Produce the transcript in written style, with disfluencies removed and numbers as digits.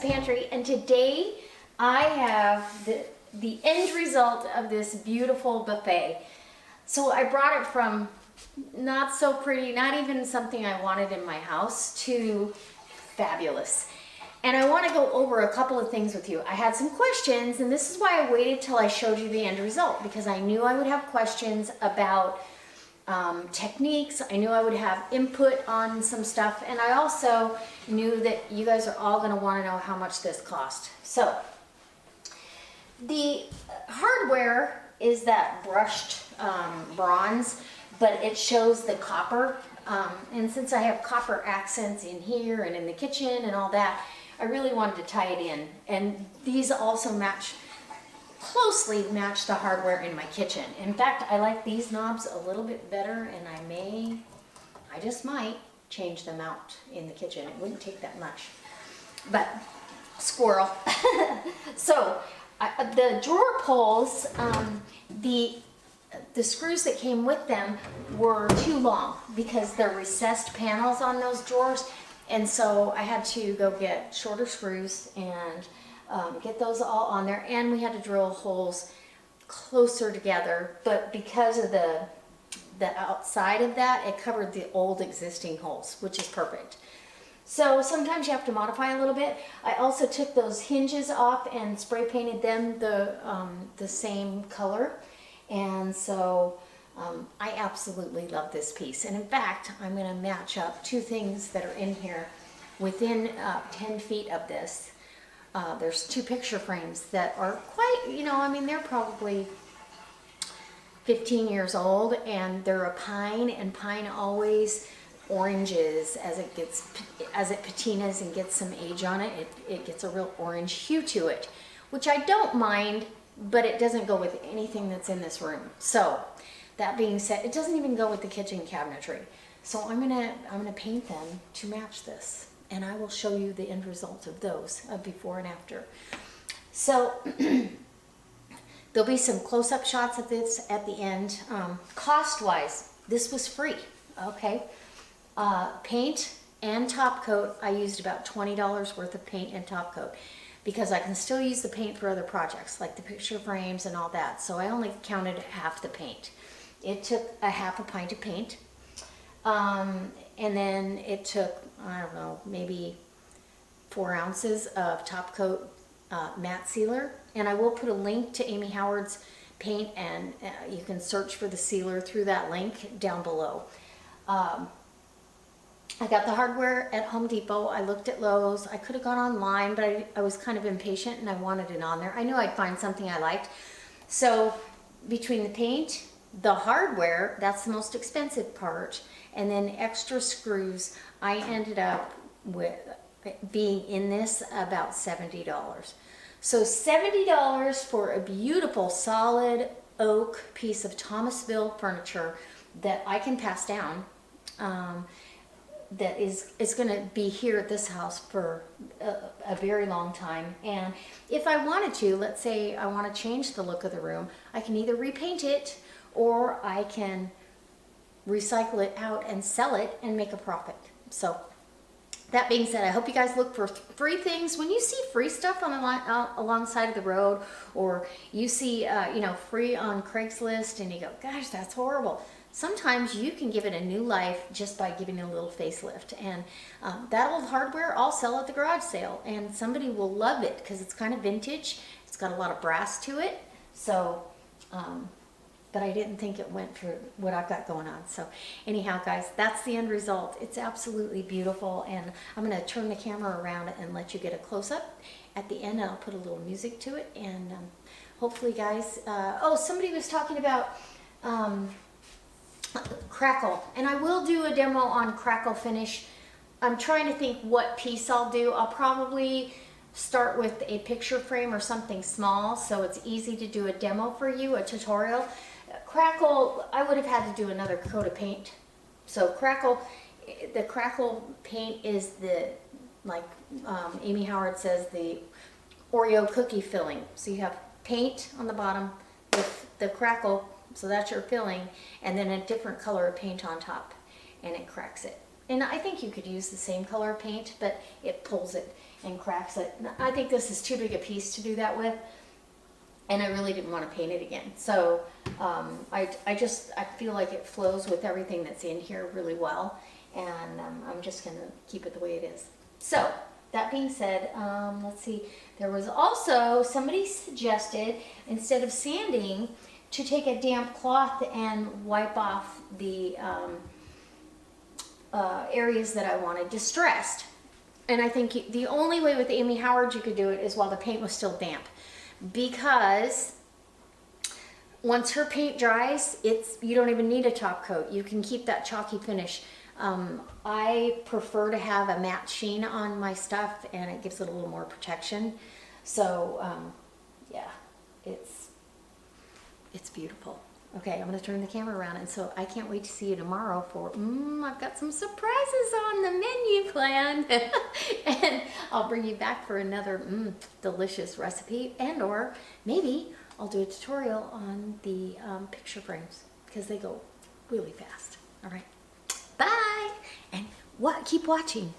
Pantry, and today I have the end result of this beautiful buffet. So I brought it from not so pretty, not even something I wanted in my house, to fabulous. And I want to go over a couple of things with you. I had some questions, and this is why I waited till I showed you the end result, because I knew I would have questions about techniques. I knew I would have input on some stuff, and I also knew that you guys are all going to want to know how much this cost. So the hardware is that brushed bronze, but it shows the copper, and since I have copper accents in here and in the kitchen and all that, I really wanted to tie it in. And these also closely match the hardware in my kitchen. In fact, I like these knobs a little bit better, and I just might change them out in the kitchen. It wouldn't take that much, but squirrel. So the drawer pulls, the screws that came with them were too long because they're recessed panels on those drawers, and so I had to go get shorter screws and get those all on there, and we had to drill holes closer together, but because of the outside of that, it covered the old existing holes, which is perfect. So sometimes you have to modify a little bit. I also took those hinges off and spray painted them the same color, and so I absolutely love this piece. And in fact, I'm going to match up two things that are in here within 10 feet of this. There's two picture frames that are quite, I mean, they're probably 15 years old, and they're a pine, and pine always oranges as it patinas and gets some age on it. It gets a real orange hue to it, which I don't mind, but it doesn't go with anything that's in this room. So that being said, it doesn't even go with the kitchen cabinetry. So I'm gonna paint them to match this, and I will show you the end result of those, before and after. So there'll be some close-up shots of this at the end. Cost-wise, this was free, okay? Paint and top coat, I used about $20 worth of paint and top coat, because I can still use the paint for other projects, like the picture frames and all that. So I only counted half the paint. It took a half a pint of paint. And then it took, I don't know, maybe 4 ounces of top coat matte sealer. And I will put a link to Amy Howard's paint, and you can search for the sealer through that link down below. I got the hardware at Home Depot. I looked at Lowe's. I could have gone online, but I was kind of impatient and I wanted it on there. I knew I'd find something I liked. So between the paint, the hardware, that's the most expensive part, and then extra screws, I ended up with being in this about $70. So $70 for a beautiful solid oak piece of Thomasville furniture that I can pass down, that is going to be here at this house for a very long time. And if I wanted to, let's say I want to change the look of the room, I can either repaint it, or I can recycle it out and sell it and make a profit. So that being said, I hope you guys look for free things. When you see free stuff on alongside of the road, or you see free on Craigslist, and you go, gosh, that's horrible. Sometimes you can give it a new life just by giving it a little facelift. And that old hardware, I'll sell at the garage sale, and somebody will love it because it's kind of vintage. It's got a lot of brass to it. So but I didn't think it went for what I've got going on. So anyhow, guys, that's the end result. It's absolutely beautiful, and I'm going to turn the camera around and let you get a close-up at the end, and I'll put a little music to it, and hopefully, guys, somebody was talking about Crackle, and I will do a demo on Crackle Finish. I'm trying to think what piece I'll do. I'll probably start with a picture frame or something small, so it's easy to do a demo for you, a tutorial. Crackle, I would have had to do another coat of paint. So the Crackle paint is like Amy Howard says, the Oreo cookie filling. So you have paint on the bottom with the Crackle, so that's your filling, and then a different color of paint on top, and it cracks it. And I think you could use the same color paint, but it pulls it and cracks it. I think this is too big a piece to do that with, and I really didn't want to paint it again. So I feel like it flows with everything that's in here really well, and I'm just going to keep it the way it is. So that being said, let's see, there was also, somebody suggested, instead of sanding, to take a damp cloth and wipe off the areas that I wanted distressed. And I think the only way with Amy Howard you could do it is while the paint was still damp, because once her paint dries, you don't even need a top coat. You can keep that chalky finish. I prefer to have a matte sheen on my stuff, and it gives it a little more protection. So yeah, it's beautiful. Okay, I'm going to turn the camera around, and so I can't wait to see you tomorrow for, I've got some surprises on the menu planned. And I'll bring you back for another delicious recipe, and or maybe I'll do a tutorial on the picture frames, because they go really fast. All right, bye, and keep watching.